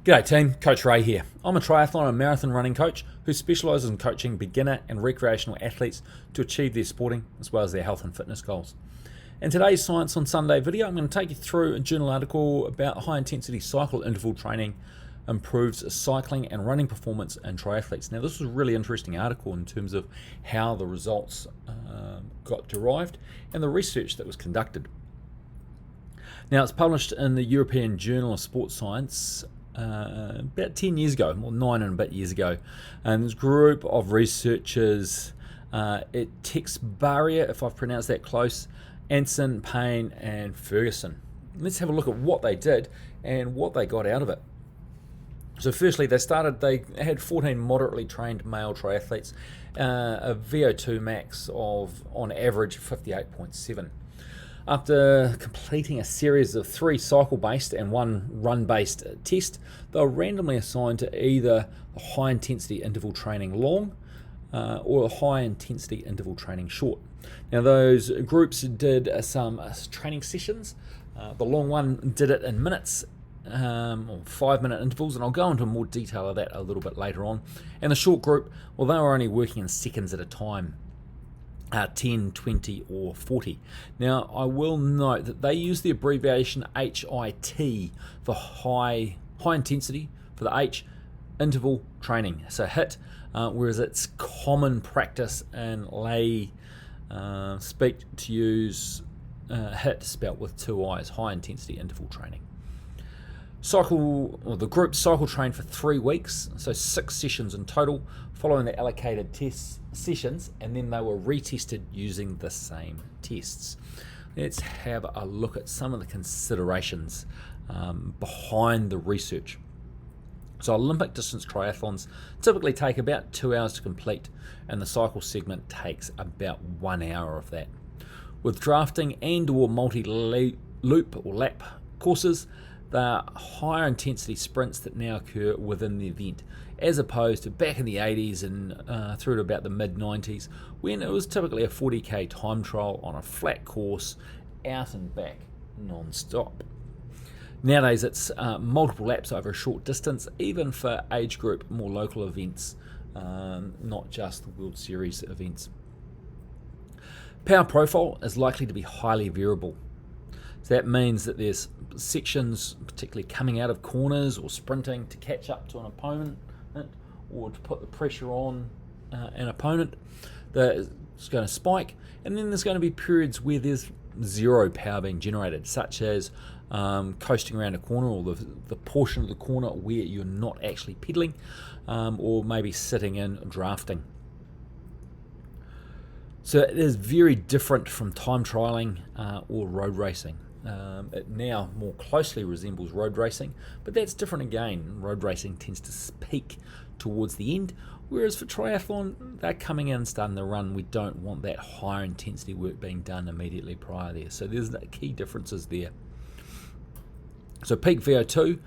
G'day team, Coach Ray here. I'm a triathlon and marathon running coach who specialises in coaching beginner and recreational athletes to achieve their sporting as well as their health and fitness goals. In today's Science on Sunday video, I'm going to take you through a journal article about high intensity cycle interval training improves cycling and running performance in triathletes. Now this was a really interesting article in terms of how the results got derived and the research that was conducted. Now it's published in the European Journal of Sports Science about 10 years ago, or 9 and a bit years ago, and this group of researchers, Barrier, if I've pronounced that close, Anson, Payne and Ferguson. Let's have a look at what they did and what they got out of it. So firstly, they had 14 moderately trained male triathletes, a VO2 max of, on average, 58.7. After completing a series of 3 cycle-based and 1 run-based tests, they were randomly assigned to either a high-intensity interval training long or a high-intensity interval training short. Now those groups did some training sessions. The long one did it in minutes, or 5-minute intervals, and I'll go into more detail of that a little bit later on. And the short group, well, they were only working in seconds at a time. 10, 20 or 40. Now I will note that they use the abbreviation HIIT for high intensity, for the H, interval training, so HIIT, whereas it's common practice in lay speak to use HIIT spelt with 2 I's, high intensity interval training. The group cycle trained for 3 weeks, so 6 sessions in total, following the allocated test sessions, and then they were retested using the same tests. Let's have a look at some of the considerations behind the research. So Olympic distance triathlons typically take about 2 hours to complete, and the cycle segment takes about 1 hour of that. With drafting and or multi-loop or lap courses, they are higher intensity sprints that now occur within the event, as opposed to back in the 80s and through to about the mid-90s, when it was typically a 40k time trial on a flat course, out and back, non-stop. Nowadays it's multiple laps over a short distance, even for age group, more local events, not just the World Series events. Power profile is likely to be highly variable. So that means that there's sections, particularly coming out of corners or sprinting to catch up to an opponent or to put the pressure on an opponent, that is going to spike. And then there's going to be periods where there's zero power being generated, such as coasting around a corner, or the portion of the corner where you're not actually pedaling, or maybe sitting in drafting. So it is very different from time trialing or road racing. It now more closely resembles road racing, but that's different again. Road racing tends to peak towards the end, whereas for triathlon, they're coming in and starting the run. We don't want that higher intensity work being done immediately prior there. So there's the key differences there. So peak VO2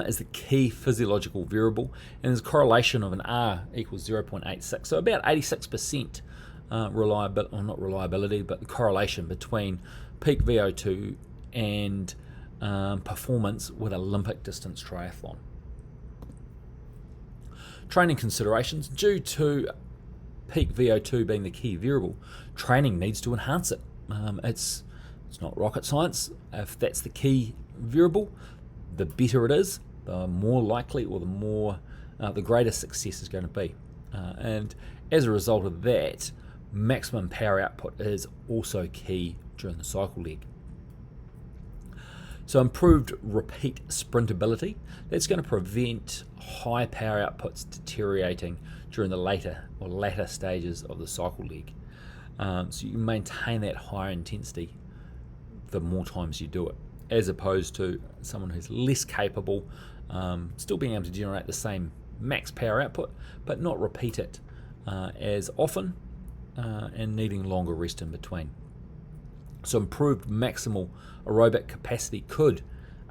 is the key physiological variable, and there's a correlation of an R equals 0.86, so about 86% not reliability, but the correlation between peak VO2 and performance with Olympic distance triathlon. Training considerations: due to peak VO2 being the key variable, training needs to enhance it. It's not rocket science. If that's the key variable, the better it is, the more likely, or the greater success is going to be. And as a result of that, maximum power output is also key during the cycle leg. So improved repeat sprintability, that's going to prevent high power outputs deteriorating during the latter stages of the cycle leg. So you maintain that higher intensity the more times you do it, as opposed to someone who's less capable, still being able to generate the same max power output, but not repeat it as often, and needing longer rest in between. So improved maximal aerobic capacity could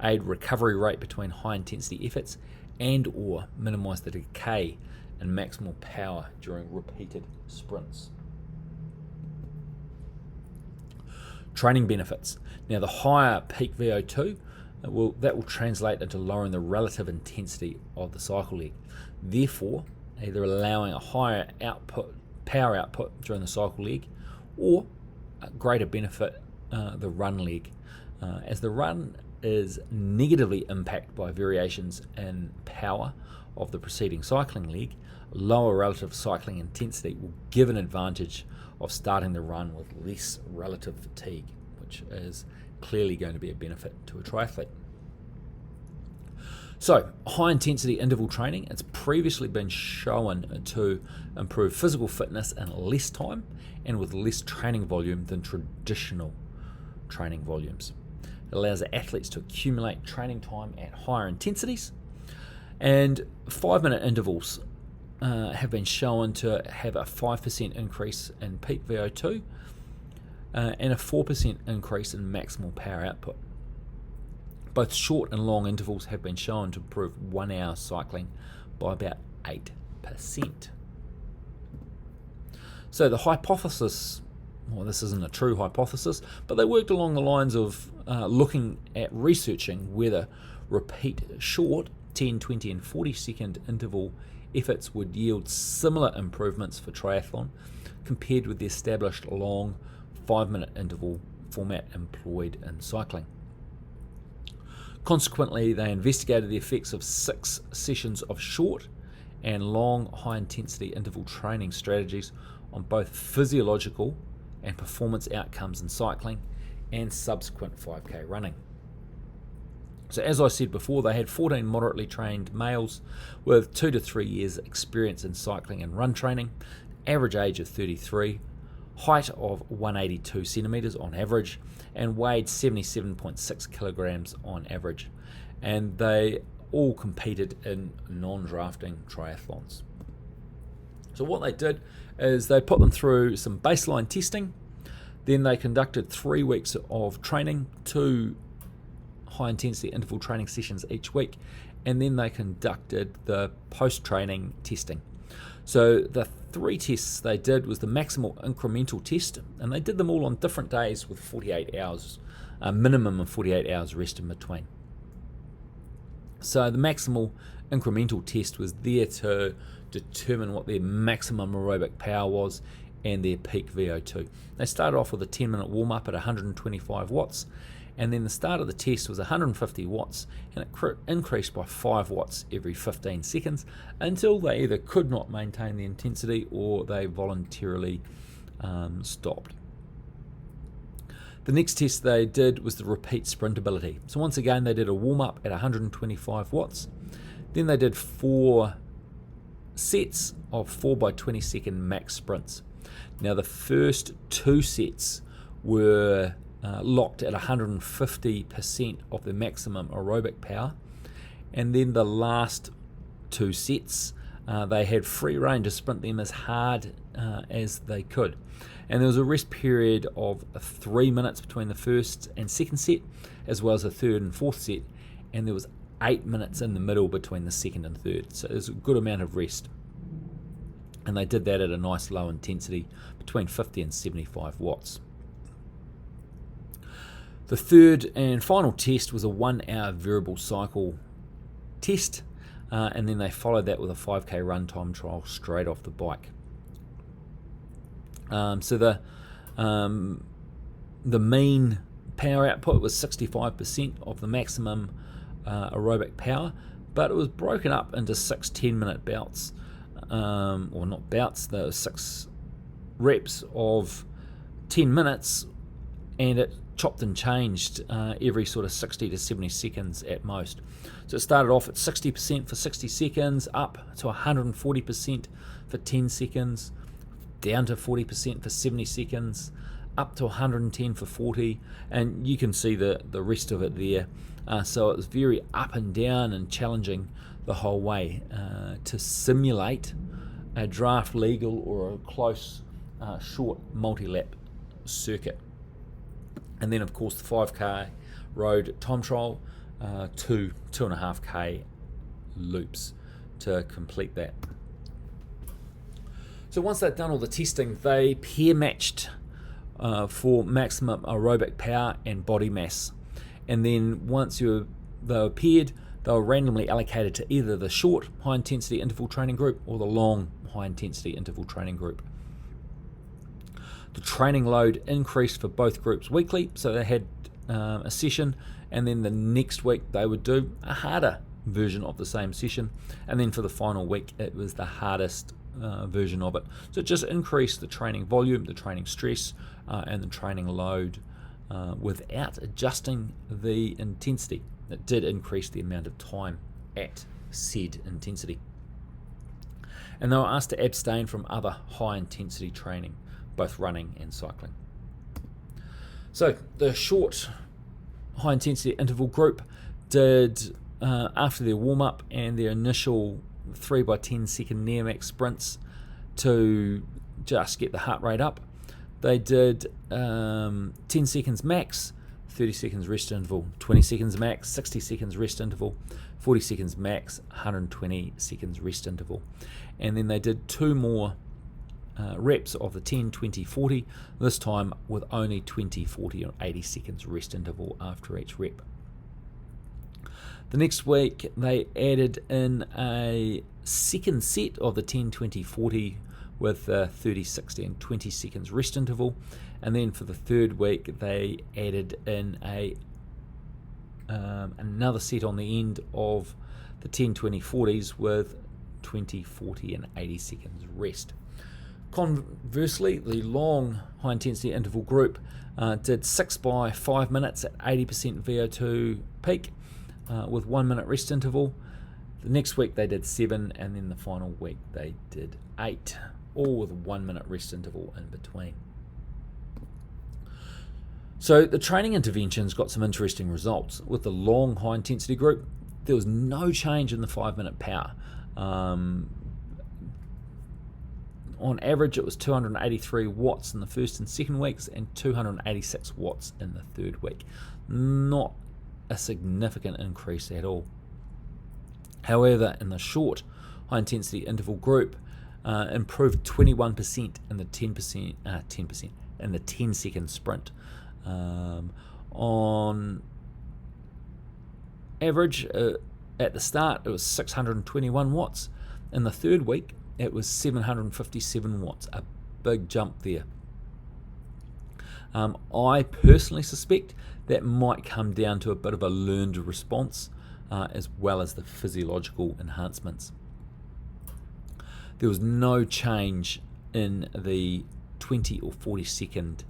aid recovery rate between high intensity efforts and or minimize the decay in maximal power during repeated sprints. Training benefits. Now the higher peak VO2 that will translate into lowering the relative intensity of the cycle leg, therefore either allowing a higher power output during the cycle leg, or a greater benefit the run leg, as the run is negatively impacted by variations in power of the preceding cycling leg. Lower relative cycling intensity will give an advantage of starting the run with less relative fatigue, which is clearly going to be a benefit to a triathlete. So, high intensity interval training, it's previously been shown to improve physical fitness in less time and with less training volume than traditional training volumes. It allows the athletes to accumulate training time at higher intensities, and 5-minute intervals have been shown to have a 5% increase in peak VO2 and a 4% increase in maximal power output. Both short and long intervals have been shown to improve 1 hour cycling by about 8%. So the hypothesis, well, this isn't a true hypothesis, but they worked along the lines of looking at researching whether repeat short 10, 20 and 40 second interval efforts would yield similar improvements for triathlon compared with the established long 5-minute interval format employed in cycling. Consequently, they investigated the effects of 6 sessions of short and long high-intensity interval training strategies on both physiological and performance outcomes in cycling and subsequent 5K running. So as I said before, they had 14 moderately trained males with 2 to 3 years experience in cycling and run training, average age of 33, height of 182 centimetres on average, and weighed 77.6 kilograms on average. And they all competed in non-drafting triathlons. So what they did is they put them through some baseline testing, then they conducted 3 weeks of training, 2 high-intensity interval training sessions each week, and then they conducted the post-training testing. So the 3 tests they did was the maximal incremental test, and they did them all on different days with 48 hours, a minimum of 48 hours rest in between. So the maximal incremental test was there to determine what their maximum aerobic power was and their peak VO2. They started off with a 10-minute warm-up at 125 watts, and then the start of the test was 150 watts, and it increased by 5 watts every 15 seconds until they either could not maintain the intensity or they voluntarily stopped. The next test they did was the repeat sprintability. So once again, they did a warm-up at 125 watts. Then they did 4 sets of 4 by 20 second max sprints. Now the first 2 sets were locked at 150% of the maximum aerobic power, and then the last 2 sets they had free rein to sprint them as hard as they could, and there was a rest period of 3 minutes between the first and second set, as well as the third and fourth set, and there was 8 minutes in the middle between the second and third, so there's a good amount of rest, and they did that at a nice low intensity between 50 and 75 watts. The third and final test was a 1 hour variable cycle test, and then they followed that with a 5K run time trial straight off the bike. So the mean power output was 65% of the maximum aerobic power, but it was broken up into 6 10-minute bouts, or not bouts, there were 6 reps of 10 minutes, and it chopped and changed every sort of 60 to 70 seconds at most. So it started off at 60% for 60 seconds, up to 140% for 10 seconds, down to 40% for 70 seconds, up to 110 for 40, and you can see the rest of it there. So it was very up and down and challenging the whole way to simulate a draft legal or a close short multi-lap circuit. And then of course the 5K road time trial, 2.5K loops to complete that. So once they'd done all the testing, they pair matched for maximum aerobic power and body mass. And then once you're they were paired, they were randomly allocated to either the short high-intensity interval training group or the long high-intensity interval training group. The training load increased for both groups weekly, so they had a session, and then the next week they would do a harder version of the same session, and then for the final week it was the hardest version of it. So it just increased the training volume, the training stress, and the training load without adjusting the intensity. It did increase the amount of time at said intensity. And they were asked to abstain from other high intensity training, both running and cycling. So the short high intensity interval group did, after their warm up and their initial 3 by 10 second near max sprints to just get the heart rate up, they did 10 seconds max, 30 seconds rest interval, 20 seconds max, 60 seconds rest interval, 40 seconds max, 120 seconds rest interval. And then they did 2 more reps of the 10, 20, 40, this time with only 20, 40 or 80 seconds rest interval after each rep. The next week they added in a second set of the 10, 20, 40 with 30, 60 and 20 seconds rest interval, and then for the third week they added in another set on the end of the 10, 20, 40s with 20, 40 and 80 seconds rest. Conversely, the long high intensity interval group did 6 by 5 minutes at 80% VO2 peak with 1 minute rest interval. The next week they did 7, and then the final week they did 8, all with 1 minute rest interval in between. So the training interventions got some interesting results. With the long high intensity group, there was no change in the 5-minute power. On average, it was 283 watts in the first and second weeks and 286 watts in the third week. Not a significant increase at all. However, in the short high-intensity interval group, improved 21% in the 10% in the 10-second sprint. On average, at the start, it was 621 watts. In the third week, it was 757 watts, a big jump there. I personally suspect that might come down to a bit of a learned response as well as the physiological enhancements. There was no change in the 20 or 40 second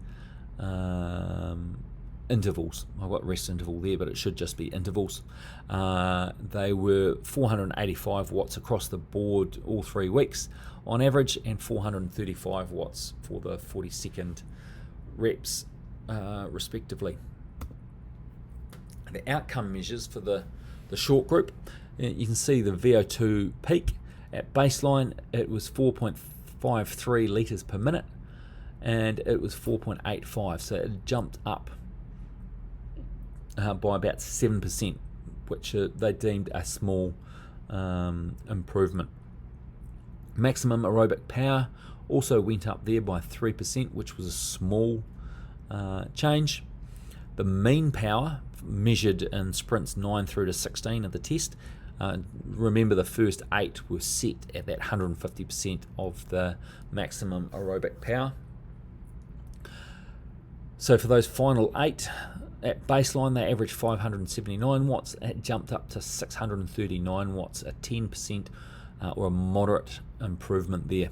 intervals. I've got rest interval there, but it should just be intervals. They were 485 watts across the board all 3 weeks on average, and 435 watts for the 40 second reps respectively. The outcome measures for the short group, you can see the VO2 peak at baseline. It was 4.53 litres per minute, and it was 4.85, so it jumped up by about 7%, which they deemed a small improvement. Maximum aerobic power also went up there by 3%, which was a small change. The mean power measured in sprints 9 through to 16 of the test, remember the first 8 were set at that 150% of the maximum aerobic power. So for those final 8, at baseline they averaged 579 watts. It jumped up to 639 watts, a 10% or a moderate improvement there.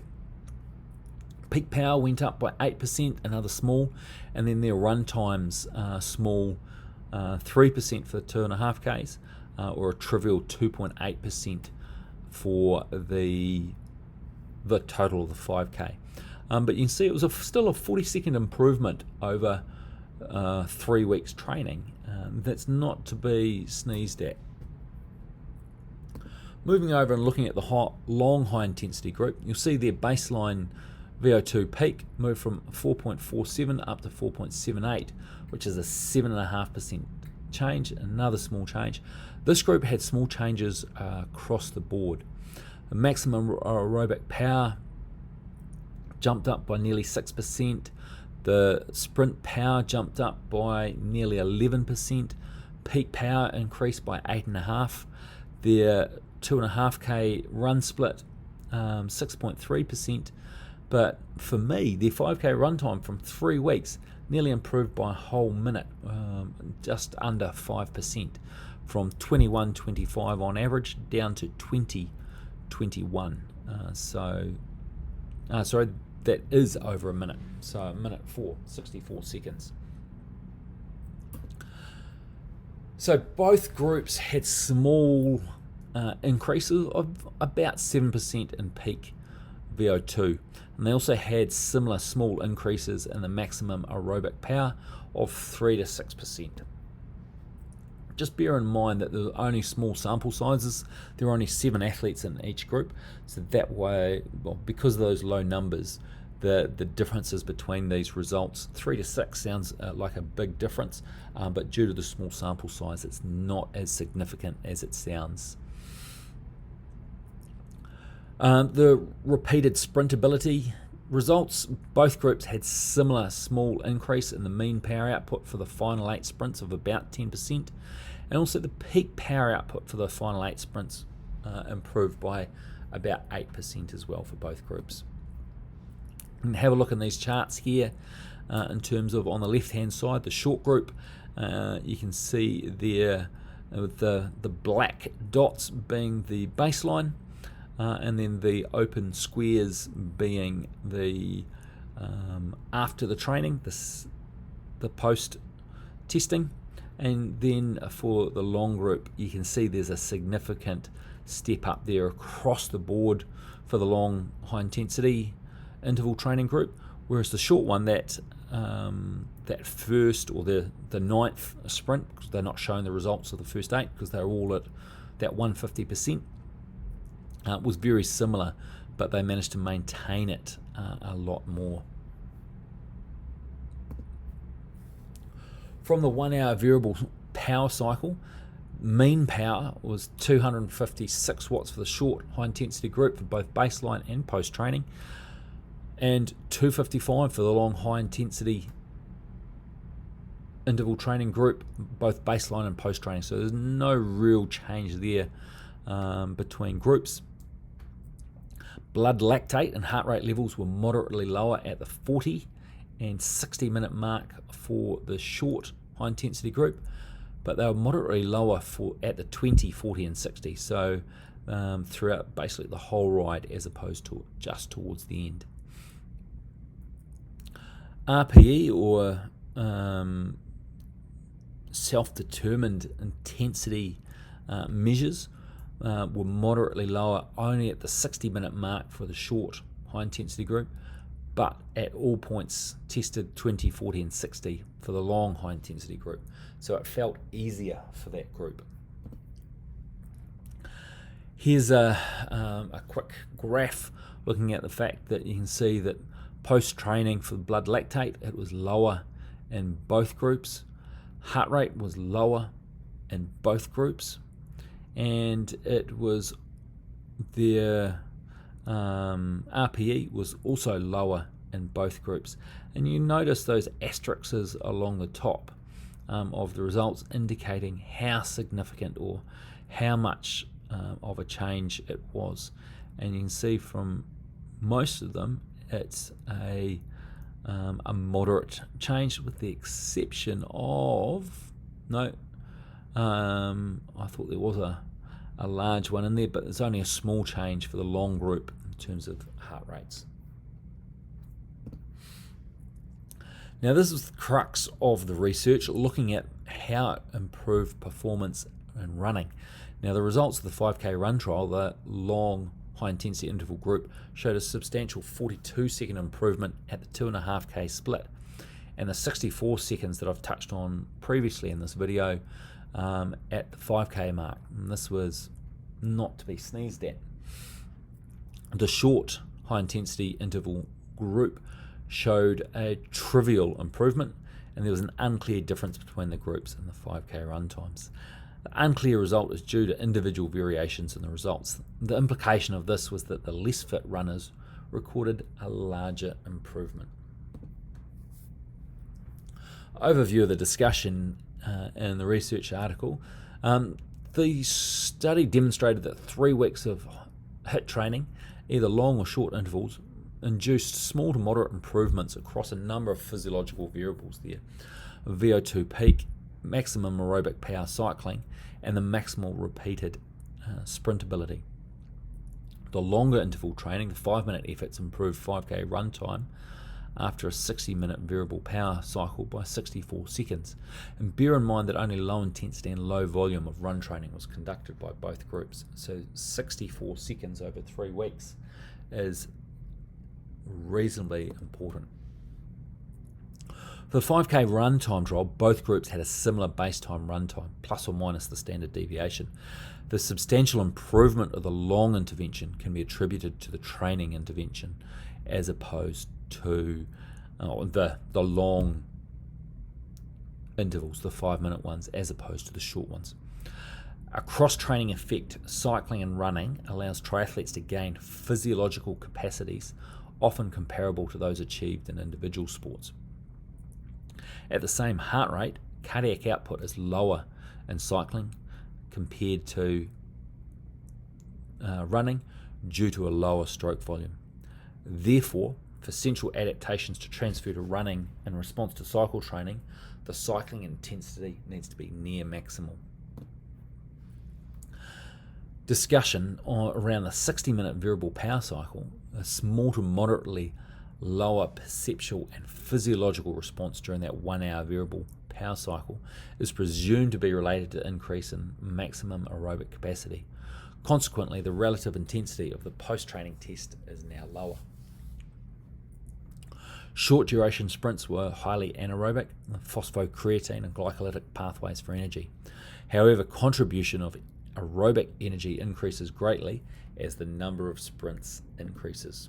Peak power went up by 8%, another small, and then their run times small, 3% for the 2.5Ks, or a trivial 2.8% for the total of the 5K. But you can see it was still a 40-second improvement over 3 weeks training. That's not to be sneezed at. Moving over and looking at the long high intensity group, you'll see their baseline VO2 peak moved from 4.47 up to 4.78, which is a 7.5% change, another small change. This group had small changes across the board. The maximum aerobic power jumped up by nearly 6%. The sprint power jumped up by nearly 11%. peak power increased by 8.5%. Their 2.5k run split 6.3%. But for me, their 5k run time from 3 weeks nearly improved by a whole minute, just under 5%, from 21.25 on average down to 20.21. Sorry, that is over a minute. So a minute 64 seconds. So both groups had small increases of about 7% in peak VO2. And they also had similar small increases in the maximum aerobic power of 3 to 6%. Just bear in mind that there are only small sample sizes. There are only 7 athletes in each group. So that way, well, because of those low numbers, the differences between these results, 3 to 6 sounds like a big difference, but due to the small sample size, it's not as significant as it sounds. The repeated sprint ability results, both groups had similar small increase in the mean power output for the final 8 sprints of about 10%, and also the peak power output for the final 8 sprints improved by about 8% as well for both groups. And have a look in these charts here in terms of, on the left hand side, the short group. You can see there with the black dots being the baseline, and then the open squares being the after the training, the post testing. And then for the long group, you can see there's a significant step up there across the board for the long high intensity interval training group, whereas the short one, that first or the 9th sprint, because they're not showing the results of the first 8 because they're all at that 150%, was very similar, but they managed to maintain it a lot more. From the 1 hour variable power cycle, mean power was 256 watts for the short high intensity group for both baseline and post training, and 255 for the long high intensity interval training group, both baseline and post training. So there's no real change there between groups. Blood lactate and heart rate levels were moderately lower at the 40 and 60 minute mark for the short high intensity group, but they were moderately lower at the 20, 40 and 60, so throughout basically the whole ride as opposed to just towards the end. RPE, or self-determined intensity measures, were moderately lower only at the 60 minute mark for the short high intensity group, but at all points tested 20, 40 and 60 for the long high intensity group. So it felt easier for that group. Here's a quick graph looking at the fact that you can see that post-training for blood lactate, it was lower in both groups. Heart rate was lower in both groups, and it was their RPE was also lower in both groups. And you notice those asterisks along the top of the results indicating how significant or how much of a change it was. And you can see from most of them it's a moderate change, with the exception of I thought there was a large one in there, but there's only a small change for the long group in terms of heart rates. Now this is the crux of the research, looking at how it improved performance in running. Now the results of the 5k run trial, the long high intensity interval group, showed a substantial 42-second improvement at the 2.5k split, and the 64 seconds that I've touched on previously in this video at the 5k mark. And this was not to be sneezed at. The short high intensity interval group showed a trivial improvement, and there was an unclear difference between the groups in the 5k run times. The unclear result is due to individual variations in the results. The implication of this was that the less fit runners recorded a larger improvement. Overview of the discussion in the research article. The study demonstrated that 3 weeks of HIIT training, either long or short intervals, induced small to moderate improvements across a number of physiological variables there. VO2 peak, maximum aerobic power cycling, and the maximal repeated sprint ability. The longer interval training, the 5-minute efforts, improved 5K run time after a 60-minute variable power cycle by 64 seconds. And bear in mind that only low intensity and low volume of run training was conducted by both groups. So 64 seconds over 3 weeks is reasonably important. For the 5K run time trial, both groups had a similar base time run time, plus or minus the standard deviation. The substantial improvement of the long intervention can be attributed to the training intervention as opposed to the long intervals, the 5-minute ones, as opposed to the short ones. A cross-training effect, cycling and running, allows triathletes to gain physiological capacities often comparable to those achieved in individual sports. At the same heart rate, cardiac output is lower in cycling compared to running due to a lower stroke volume. Therefore, for central adaptations to transfer to running in response to cycle training, the cycling intensity needs to be near maximal. Discussion around the 60-minute variable power cycle, a small to moderately lower perceptual and physiological response during that 1-hour variable power cycle is presumed to be related to increase in maximum aerobic capacity. Consequently, the relative intensity of the post-training test is now lower. Short duration sprints were highly anaerobic, phosphocreatine and glycolytic pathways for energy. However, contribution of aerobic energy increases greatly as the number of sprints increases.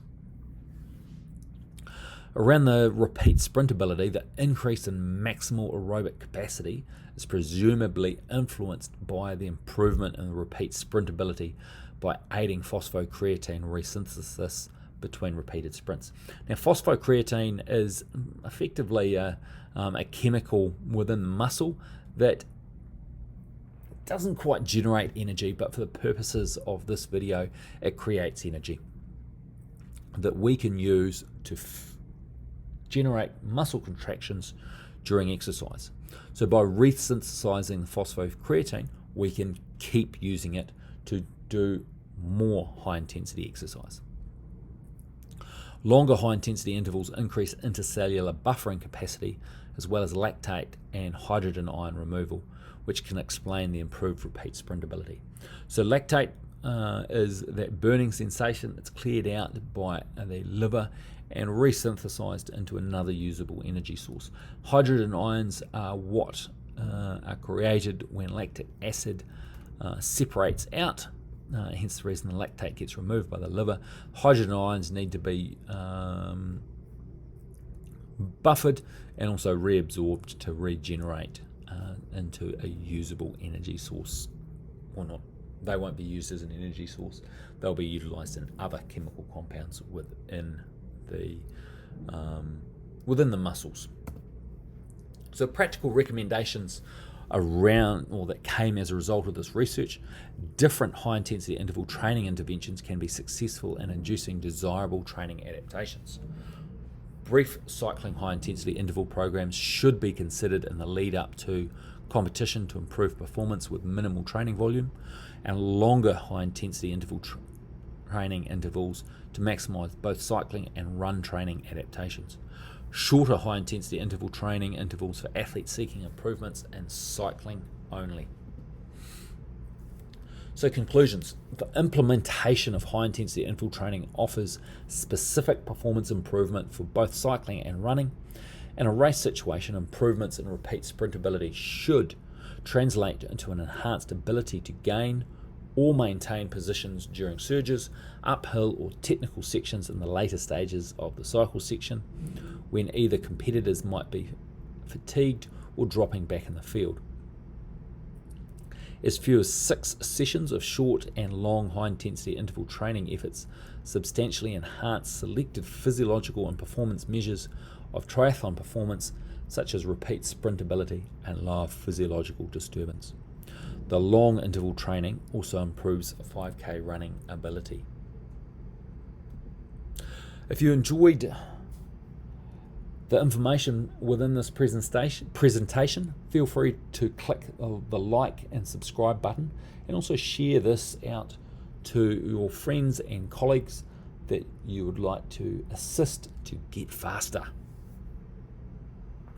Around the repeat sprint ability, the increase in maximal aerobic capacity is presumably influenced by the improvement in the repeat sprint ability by aiding phosphocreatine resynthesis between repeated sprints. Now, phosphocreatine is effectively a chemical within the muscle that doesn't quite generate energy, but for the purposes of this video, it creates energy that we can use to generate muscle contractions during exercise. So by resynthesizing the phosphocreatine, we can keep using it to do more high-intensity exercise. Longer high-intensity intervals increase intercellular buffering capacity as well as lactate and hydrogen ion removal, which can explain the improved repeat sprint ability. So lactate is that burning sensation that's cleared out by the liver and resynthesized into another usable energy source. Hydrogen ions are what are created when lactic acid separates out, hence the reason the lactate gets removed by the liver. Hydrogen ions need to be buffered and also reabsorbed to regenerate into a usable energy source, or not. They won't be used as an energy source. They'll be utilized in other chemical compounds within the muscles. So practical recommendations around, or that came as a result of this research: different high-intensity interval training interventions can be successful in inducing desirable training adaptations. Brief cycling high-intensity interval programs should be considered in the lead-up to competition to improve performance with minimal training volume, and longer high-intensity interval training intervals to maximize both cycling and run training adaptations. Shorter high-intensity interval training intervals for athletes seeking improvements in cycling only. So conclusions. The implementation of high-intensity interval training offers specific performance improvement for both cycling and running. In a race situation, improvements in repeat sprint ability should translate into an enhanced ability to gain or maintain positions during surges, uphill or technical sections in the later stages of the cycle section, when either competitors might be fatigued or dropping back in the field. As few as 6 sessions of short and long high-intensity interval training efforts substantially enhance selected physiological and performance measures of triathlon performance, such as repeat sprint ability and lower physiological disturbance. The long interval training also improves 5K running ability. If you enjoyed the information within this presentation, feel free to click the like and subscribe button, and also share this out to your friends and colleagues that you would like to assist to get faster.